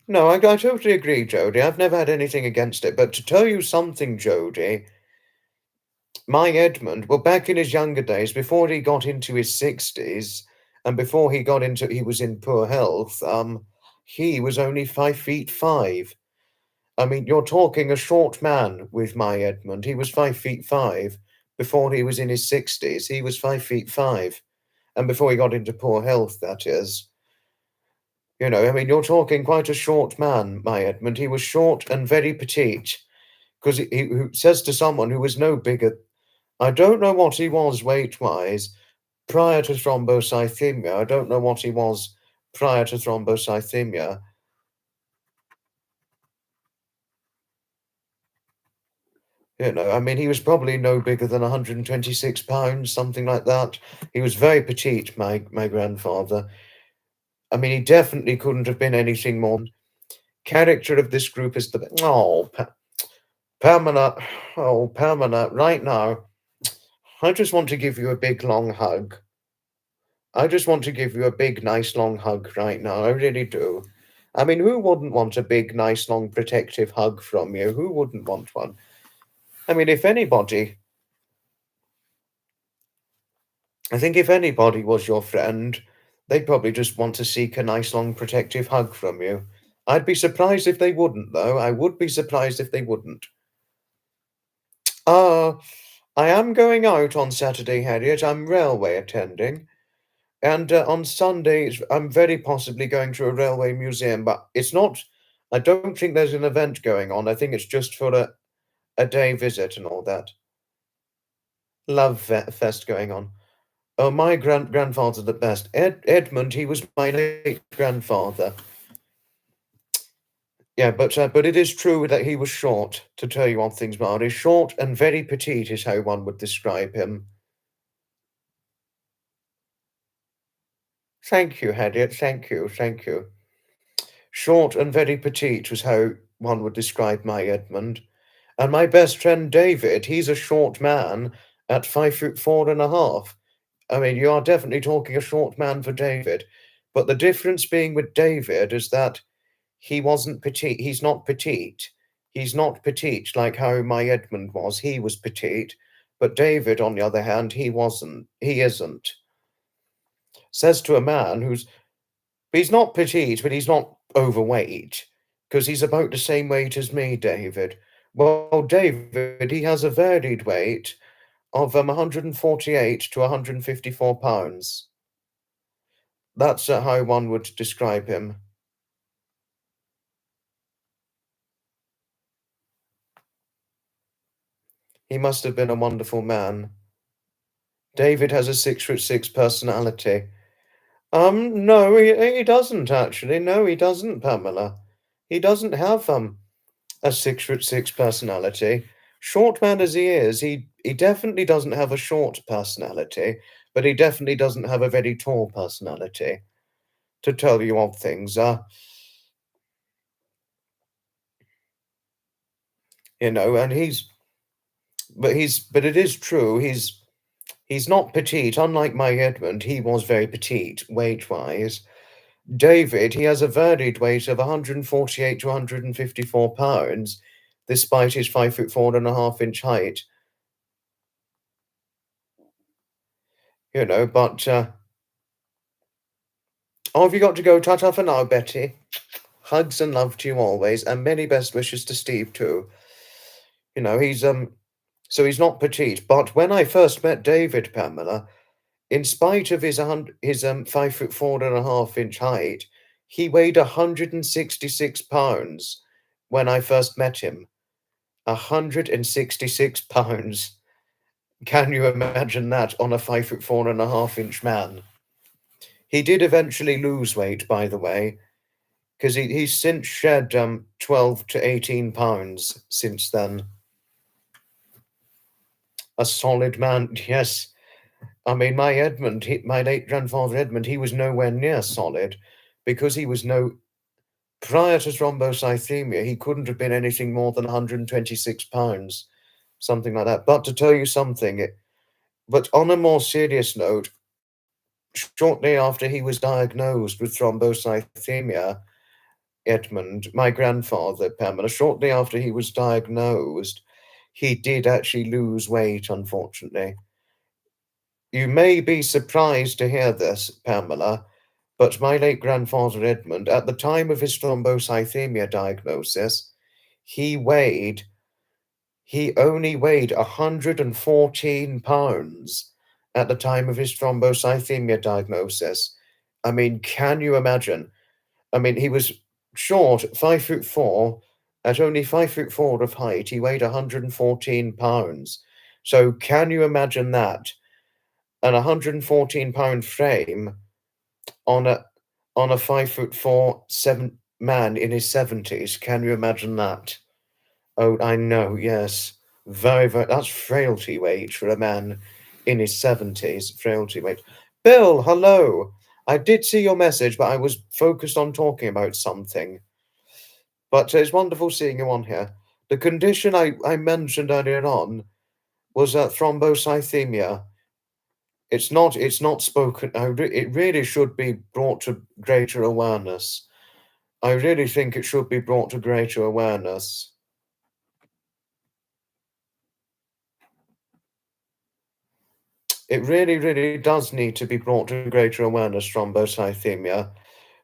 No, I totally agree, Jody. I've never had anything against it. But to tell you something, Jody, my Edmund, well, back in his younger days, before he got into his 60s, and before he was in poor health, he was only 5 feet 5. I mean, you're talking a short man with my Edmund. He was 5 feet 5 before he was in his 60s. He was 5 feet 5. And before he got into poor health, that is. I mean, you're talking quite a short man, my Edmund. He was short and very petite. Because he who says to someone who was no bigger, I don't know what he was weight wise prior to thrombocythemia. I don't know what he was prior to thrombocythemia. I mean, he was probably no bigger than 126 pounds, something like that. He was very petite, my grandfather. I mean, he definitely couldn't have been anything more. Character of this group is Pamela, oh, Pamela, right now, I just want to give you a big, long hug. I just want to give you a big, nice, long hug right now. I really do. I mean, who wouldn't want a big, nice, long, protective hug from you? Who wouldn't want one? I mean, I think if anybody was your friend, they'd probably just want to seek a nice, long, protective hug from you. I'd be surprised if they wouldn't, though. I would be surprised if they wouldn't. Uh, I am going out on Saturday, Harriet. I'm railway attending. And on Sundays, I'm very possibly going to a railway museum, but it's not, I don't think there's an event going on. I think it's just for a day visit and all that. Fest going on. Oh, my grandfather's the best. Edmund, he was my late grandfather. Yeah, but it is true that he was short, to tell you one thing about it. Short and very petite is how one would describe him. Thank you, Harriet. Thank you. Thank you. Short and very petite was how one would describe my Edmund. And my best friend David, he's a short man at 5'4.5". I mean, you are definitely talking a short man for David. But the difference being with David is that he wasn't petite. He's not petite. He's not petite like how my Edmund was. He was petite. But David, on the other hand, he wasn't. He isn't. Says to a man who's he's not petite, but he's not overweight, because he's about the same weight as me, David. Well, David, he has a varied weight of 148 to 154 pounds. That's how one would describe him. He must have been a wonderful man. David has a 6'6" personality. No, he doesn't actually. No, he doesn't, Pamela. He doesn't have a 6'6" personality. Short man as he is, he definitely doesn't have a short personality, but he definitely doesn't have a very tall personality. To tell you of things, and but it is true, he's not petite. Unlike my Edmund, he was very petite weight-wise. David, he has a varied weight of 148 to 154 pounds, despite his 5'4.5" height. But oh, have you got to go? Ta-ta for now, Betty. Hugs and love to you always, and many best wishes to Steve too. He's so he's not petite. But when I first met David, Pamela, in spite of his 5'4.5" height, he weighed 166 pounds when I first met him. 166 pounds. Can you imagine that on a 5'4.5" man? He did eventually lose weight, by the way, because he's since shed 12 to 18 pounds since then. A solid man, yes. I mean, my Edmund, my late grandfather Edmund, he was nowhere near solid, because he was prior to thrombocythemia, he couldn't have been anything more than 126 pounds, something like that. But to tell you something, but on a more serious note, shortly after he was diagnosed with thrombocythemia, Edmund, my grandfather, Pamela, shortly after he was diagnosed, he did actually lose weight, unfortunately. You may be surprised to hear this, Pamela, but my late grandfather Edmund, at the time of his thrombocythemia diagnosis, he only weighed 114 pounds at the time of his thrombocythemia diagnosis. I mean, can you imagine? I mean, he was short, 5'4". At only 5'4" of height, he weighed 114 pounds. So can you imagine that? An 114-pound frame on a 5'4", man in his 70s. Can you imagine that? Oh, I know, yes. Very, very, that's frailty weight for a man in his 70s, frailty weight. Bill, hello. I did see your message, but I was focused on talking about something. But it's wonderful seeing you on here. The condition I mentioned earlier on was thrombocythemia. It's not spoken. It really should be brought to greater awareness. I really think it should be brought to greater awareness. It really, really does need to be brought to greater awareness, thrombocythemia.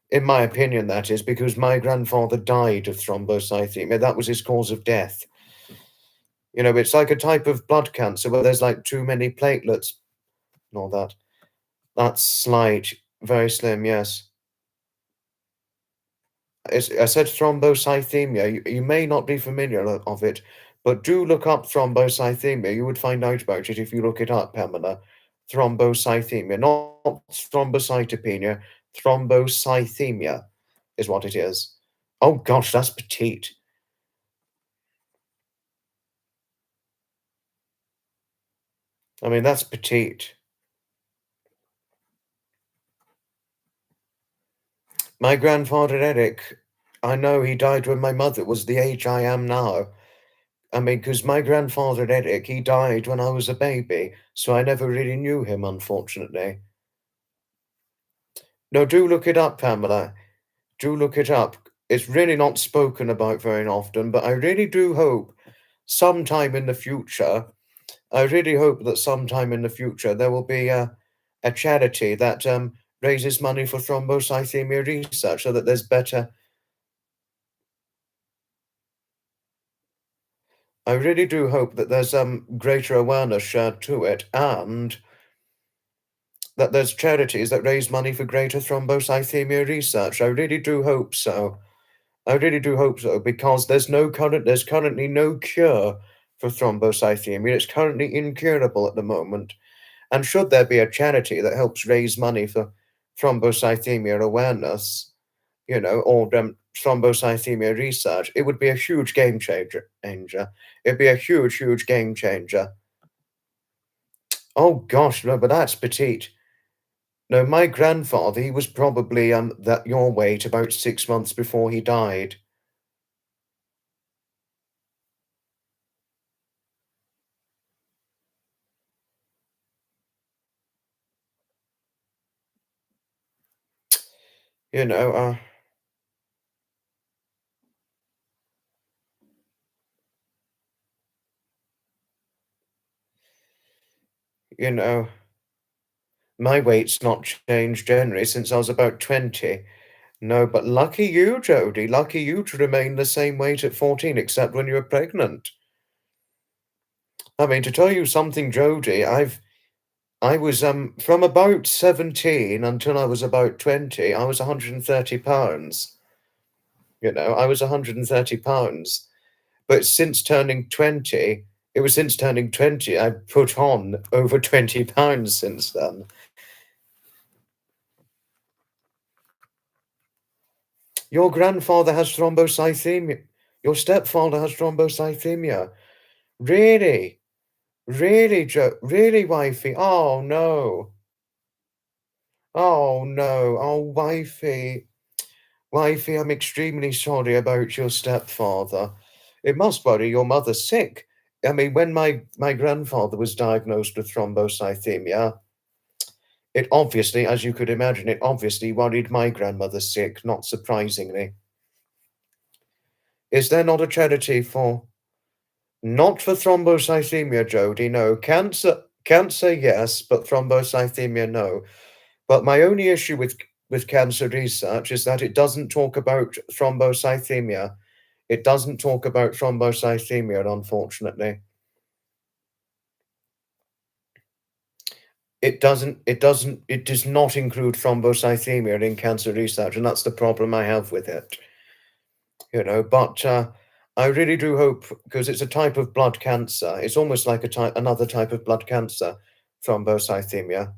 In my opinion, that is, because my grandfather died of thrombocythemia. That was his cause of death. It's like a type of blood cancer where there's like too many platelets and all that. That's slight, very slim, yes. I said thrombocythemia. You may not be familiar of it, but do look up thrombocythemia. You would find out about it if you look it up, Pamela. Thrombocythemia, not thrombocytopenia. Thrombocythemia is what it is. Oh gosh, that's petite. I mean, that's petite. My grandfather Eric, I know he died when my mother was the age I am now. I mean, because my grandfather Eric, he died when I was a baby, so I never really knew him, unfortunately. No, do look it up, Pamela. Do look it up. It's really not spoken about very often, but I really do hope sometime in the future, I really hope that sometime in the future there will be a charity that raises money for thrombocythemia research so that there's better. I really do hope that there's greater awareness shared to it and that there's charities that raise money for greater thrombocythemia research. I really do hope so. I really do hope so because there's currently no cure for thrombocythemia. It's currently incurable at the moment. And should there be a charity that helps raise money for thrombocythemia awareness, or thrombocythemia research, it would be a huge game changer. It'd be a huge, huge game changer. Oh gosh, no, but that's petite. No, my grandfather, he was probably that your weight about 6 months before he died. You know, uh, you know, my weight's not changed generally since I was about 20. No, but lucky you, Jody. Lucky you to remain the same weight at 14, except when you were pregnant. I mean, to tell you something, Jody, I was from about 17 until I was about 20, I was 130 pounds. I was 130 pounds. But since turning 20, it was since turning 20, I put on over 20 pounds since then. Your grandfather has thrombocythemia. Your stepfather has thrombocythemia. Really? Really, Joe? Really, wifey? Oh no. Oh no. Oh, wifey. Wifey, I'm extremely sorry about your stepfather. It must worry your mother sick. I mean, when my grandfather was diagnosed with thrombocythemia, it obviously, as you could imagine, it obviously worried my grandmother sick, not surprisingly. Is there not a charity for not for thrombocythemia, Jody, no. Cancer, yes, but thrombocythemia, no. But my only issue with cancer research is that it doesn't talk about thrombocythemia. It doesn't talk about thrombocythemia, unfortunately. It does not include thrombocythemia in cancer research, and that's the problem I have with it. But I really do hope because it's a type of blood cancer. It's almost like another type of blood cancer, thrombocythemia.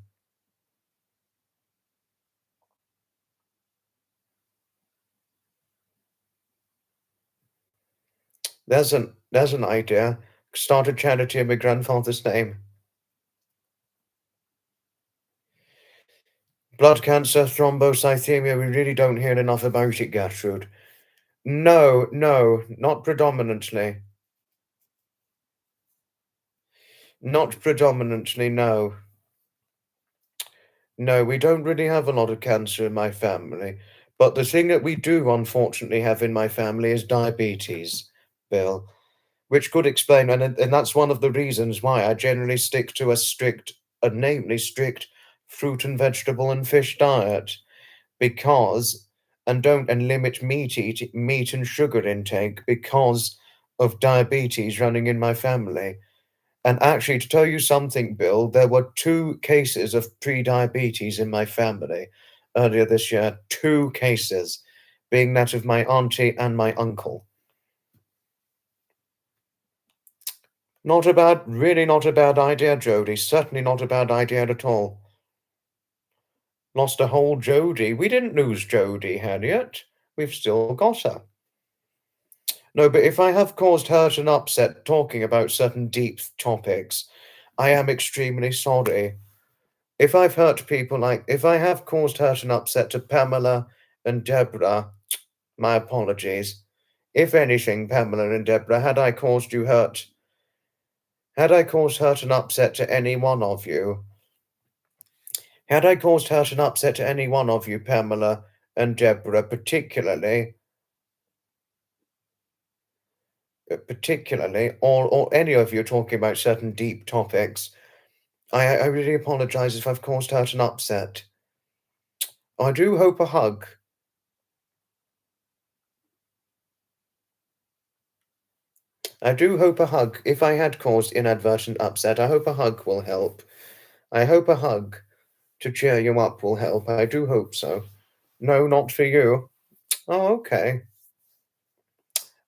There's an idea. Start a charity in my grandfather's name. Blood cancer, thrombocythemia, we really don't hear enough about it, Gertrude. No, no, not predominantly. Not predominantly, no. No, we don't really have a lot of cancer in my family. But the thing that we do unfortunately have in my family is diabetes, Bill, which could explain, and that's one of the reasons why I generally stick to namely strict fruit and vegetable and fish diet, because and limit meat and sugar intake because of diabetes running in my family. And actually, to tell you something, Bill, there were 2 cases of pre-diabetes in my family earlier this year. 2 cases, being that of my auntie and my uncle. Really not a bad idea, Jody. Certainly not a bad idea at all. Lost a whole Jody. We didn't lose Jody, Harriet. We've still got her. No, but if I have caused hurt and upset talking about certain deep topics, I am extremely sorry. If I've hurt people, like if I have caused hurt and upset to Pamela and Deborah, my apologies. If anything, Pamela and Deborah, had I caused hurt and upset to any one of you, had I caused hurt and upset to any one of you, Pamela and Deborah, particularly, or any of you talking about certain deep topics, I really apologize if I've caused hurt and upset. I do hope a hug. I do hope a hug. If I had caused inadvertent upset, I hope a hug will help. I hope a hug to cheer you up will help. I do hope so. No, not for you. Oh, okay.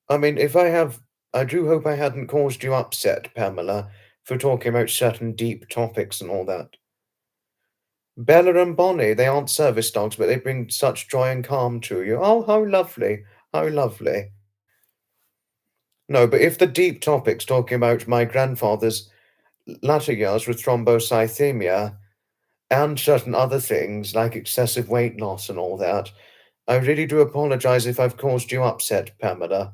I mean, I do hope I hadn't caused you upset, Pamela, for talking about certain deep topics and all that. Bella and Bonnie, they aren't service dogs, but they bring such joy and calm to you. Oh, how lovely. How lovely. No, but if the deep topics talking about my grandfather's latter years with thrombocythemia and certain other things like excessive weight loss and all that, I really do apologize if I've caused you upset, Pamela.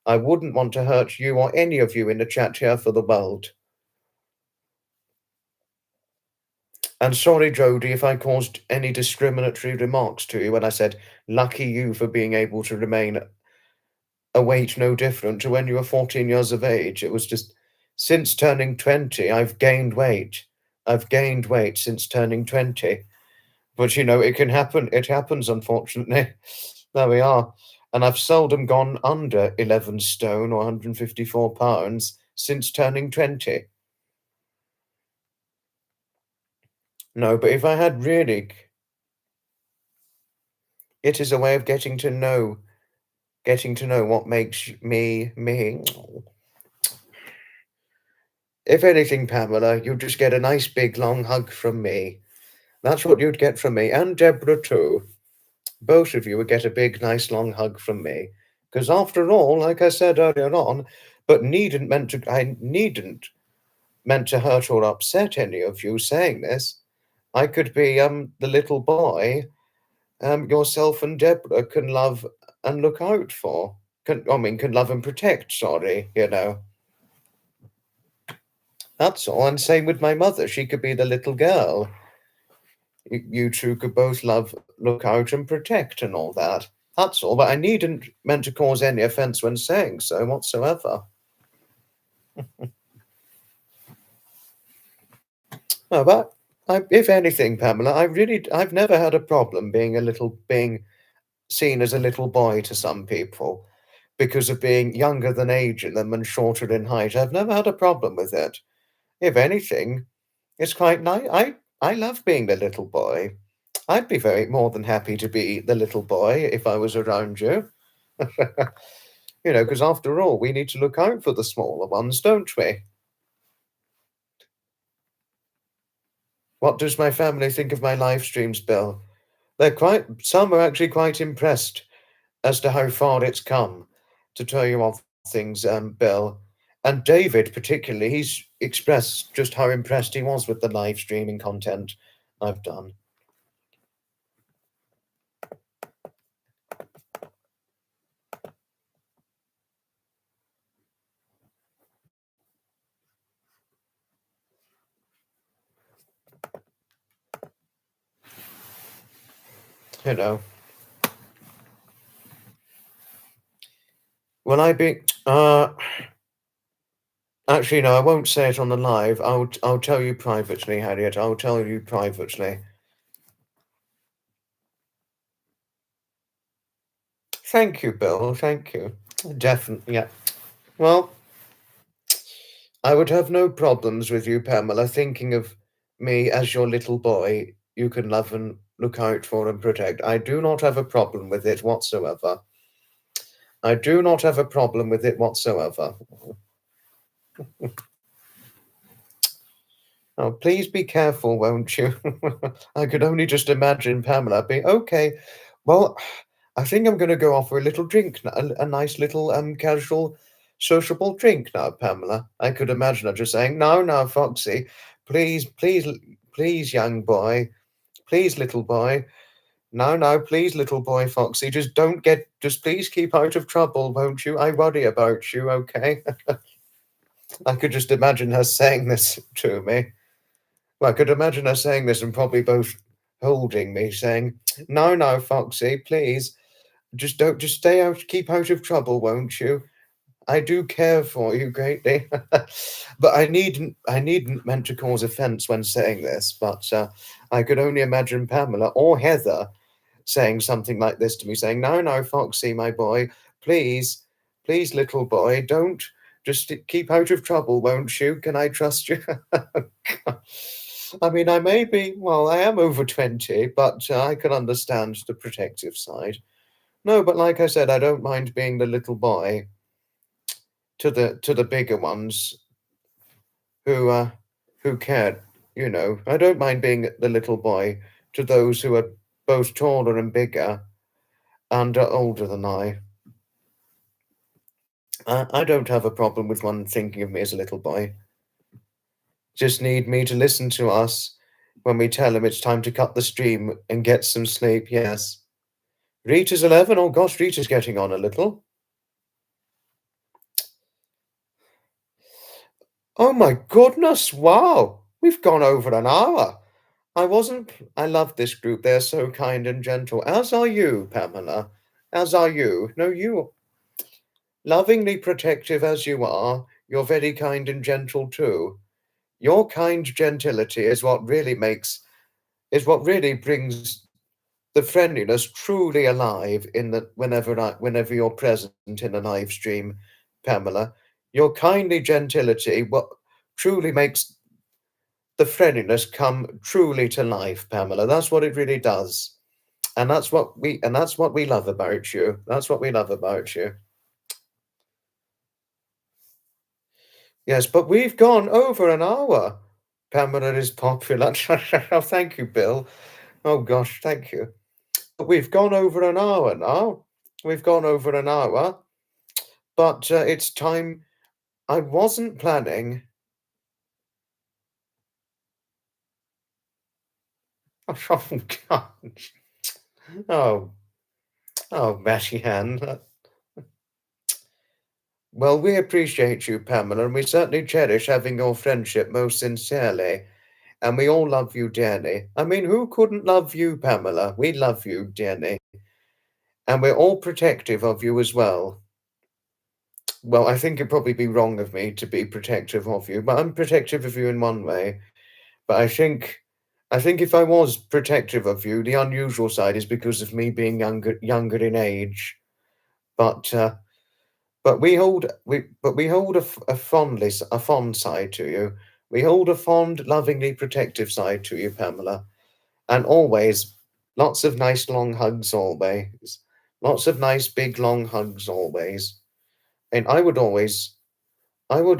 I wouldn't want to hurt you or any of you in the chat here for the world. And sorry, Jodie, if I caused any discriminatory remarks to you when I said, lucky you for being able to remain a weight no different to when you were 14 years of age. It was just, since turning 20, I've gained weight. I've gained weight since turning 20. But, you know, it can happen. It happens, unfortunately. There we are. And I've seldom gone under 11 stone or 154 pounds since turning 20. No, but if I had really, it is a way of getting to know what makes me, me. If anything, Pamela, you'd just get a nice big long hug from me. That's what you'd get from me, and Deborah too. Both of you would get a big, nice long hug from me. Because after all, like I said earlier on, I needn't meant to hurt or upset any of you saying this. I could be the little boy yourself and Deborah can love and look out for. Can love and protect, sorry, you know. That's all. And same with my mother. She could be the little girl. You two could both love, look out and protect and all that. That's all. But I needn't meant to cause any offence when saying so whatsoever. No, but if anything, Pamela, I've never had a problem being seen as a little boy to some people because of being younger than age in them and shorter in height. I've never had a problem with it. If anything, it's quite nice. I love being the little boy. I'd be very more than happy to be the little boy if I was around you. You know, because after all, we need to look out for the smaller ones, don't we? What does my family think of my live streams, Bill? Some are actually quite impressed as to how far it's come, to tell you of things, Bill. And David, particularly, he's expressed just how impressed he was with the live streaming content I've done. You know. Will I be? Actually, no, I won't say it on the live. I'll tell you privately, Harriet. I'll tell you privately. Thank you, Bill. Thank you. Definitely, yeah. Well, I would have no problems with you, Pamela, thinking of me as your little boy you can love and look out for and protect. I do not have a problem with it whatsoever. I do not have a problem with it whatsoever. Oh, please be careful, won't you? I could only just imagine Pamela being okay. Well, I think I'm gonna go off for a little drink now, a nice little, casual, sociable drink now, Pamela. I could imagine her just saying, "No, no, Foxy, please, please, please, young boy, please, little boy. No, no, please, little boy Foxy, just please keep out of trouble, won't you? I worry about you, okay?" I could just imagine her saying this to me. Well, I could imagine her saying this and probably both holding me, saying, "No, no, Foxy, please, just stay out, keep out of trouble, won't you? I do care for you greatly." But I needn't meant to cause offence when saying this, but I could only imagine Pamela or Heather saying something like this to me, saying, "No, no, Foxy, my boy, please, please, little boy, don't just keep out of trouble, won't you? Can I trust you?" I mean, I am over 20, but I can understand the protective side. No, but like I said, I don't mind being the little boy to the bigger ones who who care. I don't mind being the little boy to those who are both taller and bigger and are older than I. I don't have a problem with one thinking of me as a little boy. Just need me to listen to us when we tell him it's time to cut the stream and get some sleep, yes. Rita's 11. Oh gosh, Rita's getting on a little. Oh my goodness, wow. We've gone over an hour. I wasn't. I love this group. They're so kind and gentle. As are you, Pamela. As are you. No, you, lovingly protective as you are, you're very kind and gentle too. Your kind gentility is what really brings the friendliness truly alive in the whenever you're present in a live stream, Pamela. Your kindly gentility what truly makes the friendliness come truly to life, Pamela. That's what it really does. And that's what we love about you. That's what we love about you. Yes, but we've gone over an hour. Pamela is popular. Oh, thank you, Bill. Oh gosh, thank you. But we've gone over an hour now. We've gone over an hour, but it's time. I wasn't planning. Oh gosh. Oh, oh, Matty Ann. Well, we appreciate you, Pamela, and we certainly cherish having your friendship most sincerely. And we all love you dearly. I mean, who couldn't love you, Pamela? We love you dearly. And we're all protective of you as well. Well, I think it'd probably be wrong of me to be protective of you, but I'm protective of you in one way. But I think if I was protective of you, the unusual side is because of me being younger in age. But we hold a fond side to you. We hold a fond, lovingly protective side to you, Pamela. And always, lots of nice long hugs always. Lots of nice big long hugs always. And I would always, I mean,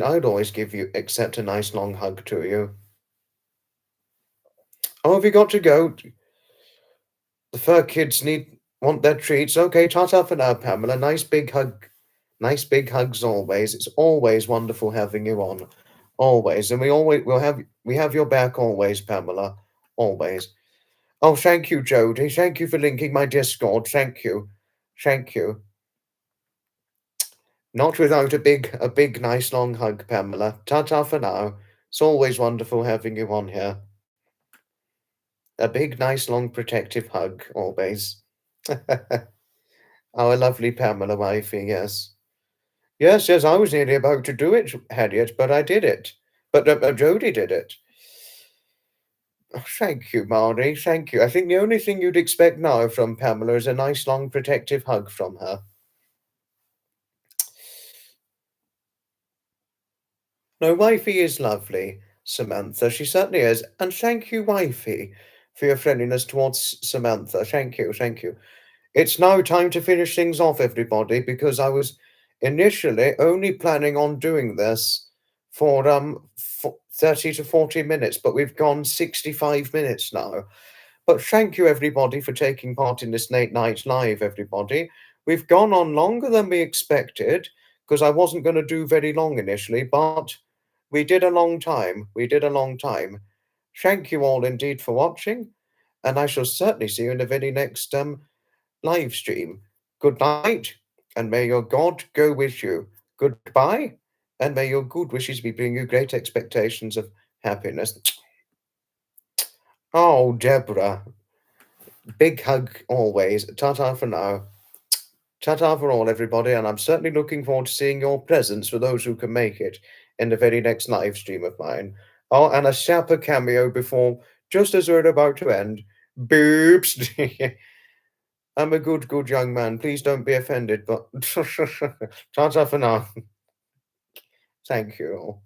I'd always accept a nice long hug to you. Oh, have you got to go? The fur kids want their treats. Okay, ta-ta for now, Pamela. Nice big hug. Nice big hugs always. It's always wonderful having you on. Always. And we have your back always, Pamela. Always. Oh, thank you, Jody. Thank you for linking my Discord. Thank you. Thank you. Not without a big, nice long hug, Pamela. Ta-ta for now. It's always wonderful having you on here. A big, nice, long, protective hug, always. Our lovely Pamela wifey, yes. Yes, yes, I was nearly about to do it, Harriet, but I did it. But Jody did it. Oh, thank you, Marty. Thank you. I think the only thing you'd expect now from Pamela is a nice, long, protective hug from her. No, wifey is lovely, Samantha. She certainly is. And thank you, wifey, for your friendliness towards Samantha. Thank you, thank you. It's now time to finish things off, everybody, because I was initially only planning on doing this for 30 to 40 minutes, but we've gone 65 minutes now. But thank you, everybody, for taking part in this late night live, everybody. We've gone on longer than we expected because I wasn't going to do very long initially, but we did a long time. We did a long time. Thank you all indeed for watching, and I shall certainly see you in the very next live stream. Good night, and may your God go with you. Goodbye, and may your good wishes be bring you great expectations of happiness. Oh, Deborah, big hug always. Ta-ta for now. Ta-ta for all, everybody, and I'm certainly looking forward to seeing your presence for those who can make it in the very next live stream of mine. Oh, and a Shapper cameo before, just as we're about to end. Boobs. I'm a good young man. Please don't be offended, but ta-ta for now. Thank you all.